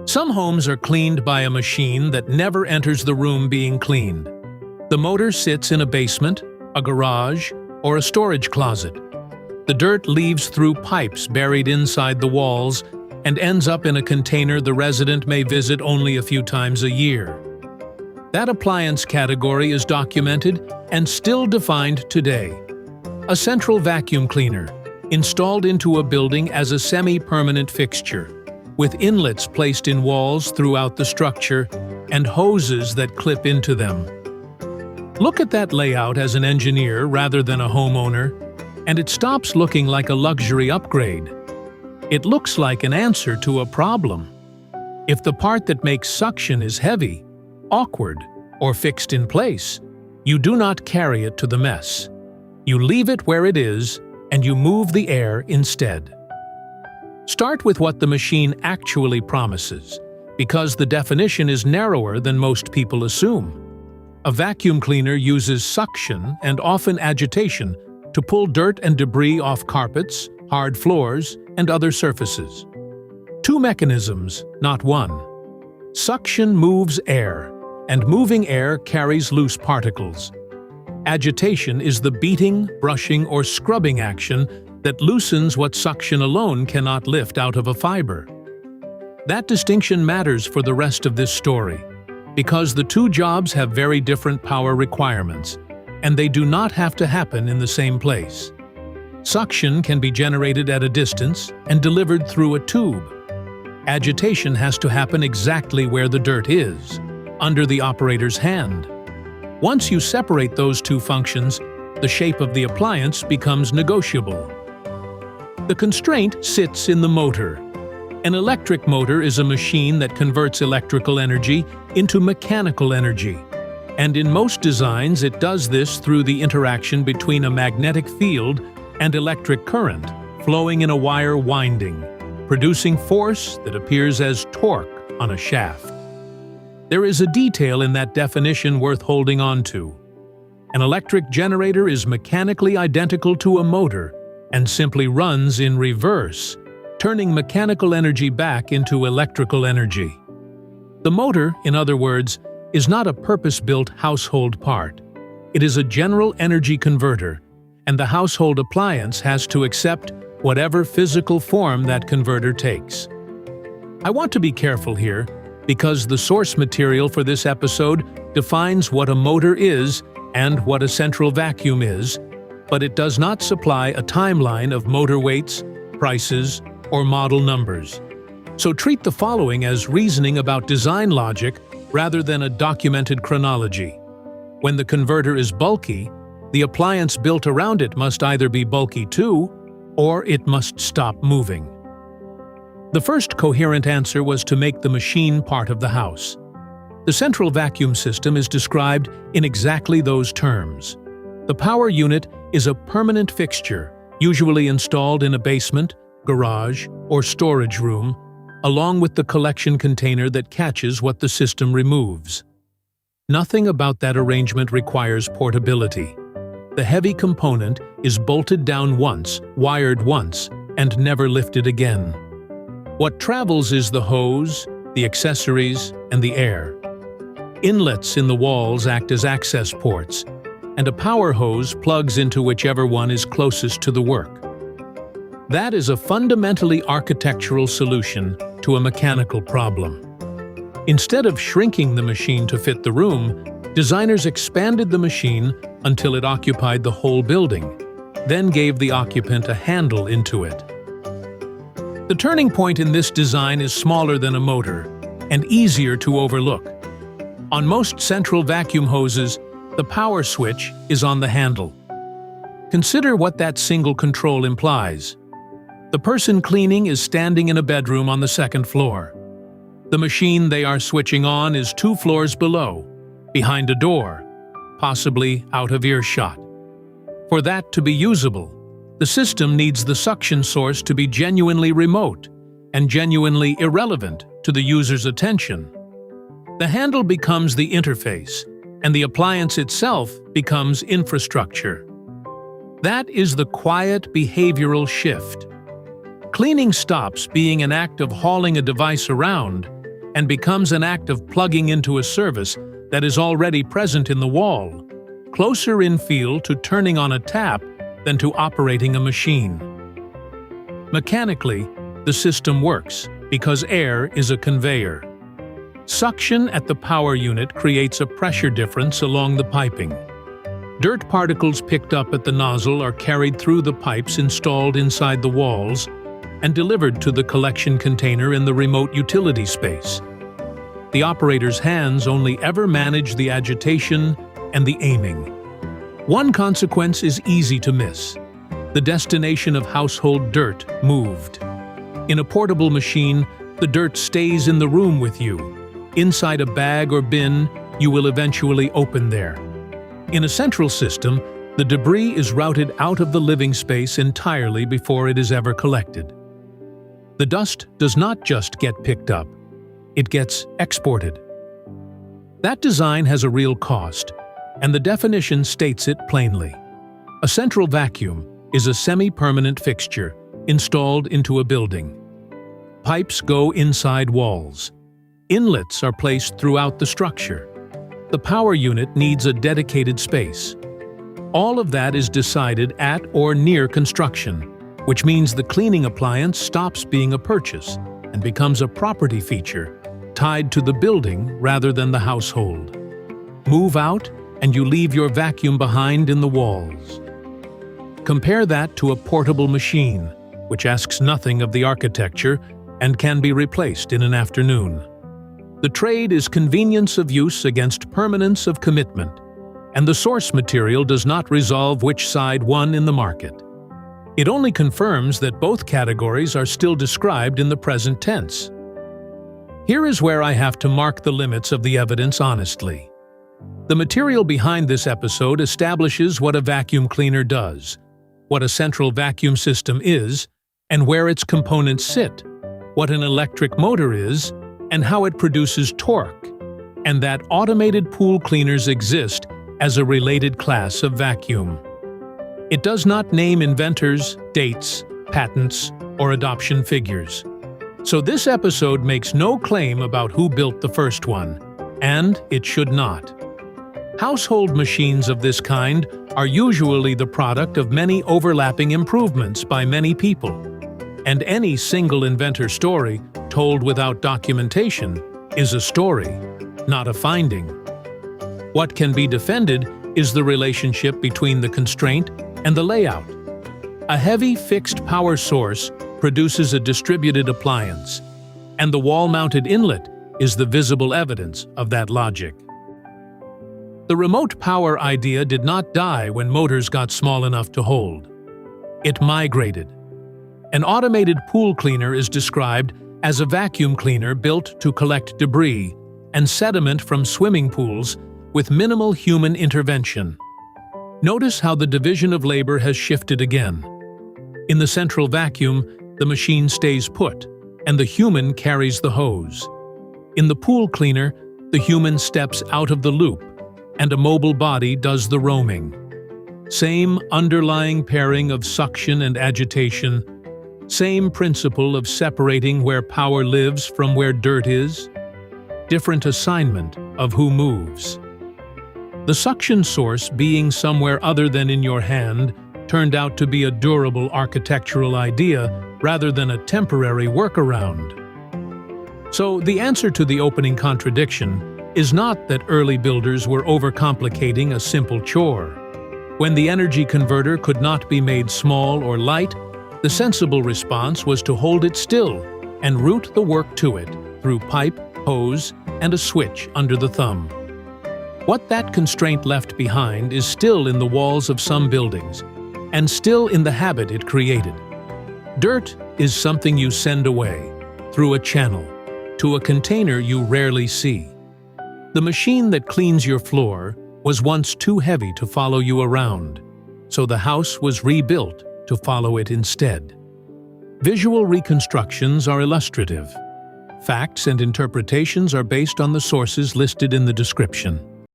Some homes are cleaned by a machine that never enters the room being cleaned. The motor sits in a basement, a garage, or a storage closet. The dirt leaves through pipes buried inside the walls and ends up in a container the resident may visit only a few times a year. That appliance category is documented and still defined today. A central vacuum cleaner, installed into a building as a semi-permanent fixture, with inlets placed in walls throughout the structure and hoses that clip into them. Look at that layout as an engineer rather than a homeowner, and it stops looking like a luxury upgrade. It looks like an answer to a problem. If the part that makes suction is heavy, awkward, or fixed in place, you do not carry it to the mess. You leave it where it is, and you move the air instead. Start with what the machine actually promises, because the definition is narrower than most people assume. A vacuum cleaner uses suction and often agitation to pull dirt and debris off carpets, hard floors, and other surfaces. Two mechanisms, not one. Suction moves air, and moving air carries loose particles. Agitation is the beating, brushing, or scrubbing action that loosens what suction alone cannot lift out of a fiber. That distinction matters for the rest of this story, because the two jobs have very different power requirements, and they do not have to happen in the same place. Suction can be generated at a distance and delivered through a tube. Agitation has to happen exactly where the dirt is, under the operator's hand. Once you separate those two functions, the shape of the appliance becomes negotiable. The constraint sits in the motor. An electric motor is a machine that converts electrical energy into mechanical energy. And in most designs, it does this through the interaction between a magnetic field and electric current flowing in a wire winding, producing force that appears as torque on a shaft. There is a detail in that definition worth holding on to. An electric generator is mechanically identical to a motor and simply runs in reverse, turning mechanical energy back into electrical energy. The motor, in other words, is not a purpose-built household part. It is a general energy converter, and the household appliance has to accept whatever physical form that converter takes. I want to be careful here, because the source material for this episode defines what a motor is and what a central vacuum is, but it does not supply a timeline of motor weights, prices, or model numbers. So treat the following as reasoning about design logic rather than a documented chronology. When the converter is bulky, the appliance built around it must either be bulky too, or it must stop moving. The first coherent answer was to make the machine part of the house. The central vacuum system is described in exactly those terms. The power unit is a permanent fixture, usually installed in a basement, garage, or storage room, along with the collection container that catches what the system removes. Nothing about that arrangement requires portability. The heavy component is bolted down once, wired once, and never lifted again. What travels is the hose, the accessories, and the air. Inlets in the walls act as access ports, and a power hose plugs into whichever one is closest to the work. That is a fundamentally architectural solution to a mechanical problem. Instead of shrinking the machine to fit the room, designers expanded the machine until it occupied the whole building, then gave the occupant a handle into it. The turning point in this design is smaller than a motor and easier to overlook. On most central vacuum hoses, the power switch is on the handle. Consider what that single control implies. The person cleaning is standing in a bedroom on the second floor. The machine they are switching on is 2 floors below, behind a door, possibly out of earshot. For that to be usable, the system needs the suction source to be genuinely remote and genuinely irrelevant to the user's attention. The handle becomes the interface, and the appliance itself becomes infrastructure. That is the quiet behavioral shift. Cleaning stops being an act of hauling a device around and becomes an act of plugging into a service that is already present in the wall, closer in feel to turning on a tap than to operating a machine. Mechanically, the system works because air is a conveyor. Suction at the power unit creates a pressure difference along the piping. Dirt particles picked up at the nozzle are carried through the pipes installed inside the walls and delivered to the collection container in the remote utility space. The operator's hands only ever manage the agitation and the aiming. One consequence is easy to miss. The destination of household dirt moved. In a portable machine, the dirt stays in the room with you. Inside a bag or bin, you will eventually open there. In a central system, the debris is routed out of the living space entirely before it is ever collected. The dust does not just get picked up, it gets exported. That design has a real cost, and the definition states it plainly. A central vacuum is a semi-permanent fixture installed into a building. Pipes go inside walls. Inlets are placed throughout the structure. The power unit needs a dedicated space. All of that is decided at or near construction, which means the cleaning appliance stops being a purchase and becomes a property feature tied to the building rather than the household. Move out, and you leave your vacuum behind in the walls. Compare that to a portable machine, which asks nothing of the architecture and can be replaced in an afternoon. The trade is convenience of use against permanence of commitment, and the source material does not resolve which side won in the market. It only confirms that both categories are still described in the present tense. Here is where I have to mark the limits of the evidence honestly. The material behind this episode establishes what a vacuum cleaner does, what a central vacuum system is, and where its components sit, what an electric motor is, and how it produces torque, and that automated pool cleaners exist as a related class of vacuum. It does not name inventors, dates, patents, or adoption figures. So this episode makes no claim about who built the first one, and it should not. Household machines of this kind are usually the product of many overlapping improvements by many people, and any single inventor story told without documentation is a story, not a finding. What can be defended is the relationship between the constraint and the layout. A heavy fixed power source produces a distributed appliance, and the wall-mounted inlet is the visible evidence of that logic. The remote power idea did not die when motors got small enough to hold. It migrated. An automated pool cleaner is described as a vacuum cleaner built to collect debris and sediment from swimming pools with minimal human intervention. Notice how the division of labor has shifted again. In the central vacuum, the machine stays put, and the human carries the hose. In the pool cleaner, the human steps out of the loop, and a mobile body does the roaming. Same underlying pairing of suction and agitation, same principle of separating where power lives from where dirt is, different assignment of who moves. The suction source being somewhere other than in your hand turned out to be a durable architectural idea rather than a temporary workaround. So the answer to the opening contradiction is not that early builders were overcomplicating a simple chore. When the energy converter could not be made small or light, the sensible response was to hold it still and route the work to it through pipe, hose, and a switch under the thumb. What that constraint left behind is still in the walls of some buildings, and still in the habit it created. Dirt is something you send away, through a channel, to a container you rarely see. The machine that cleans your floor was once too heavy to follow you around, so the house was rebuilt to follow it instead. Visual reconstructions are illustrative. Facts and interpretations are based on the sources listed in the description.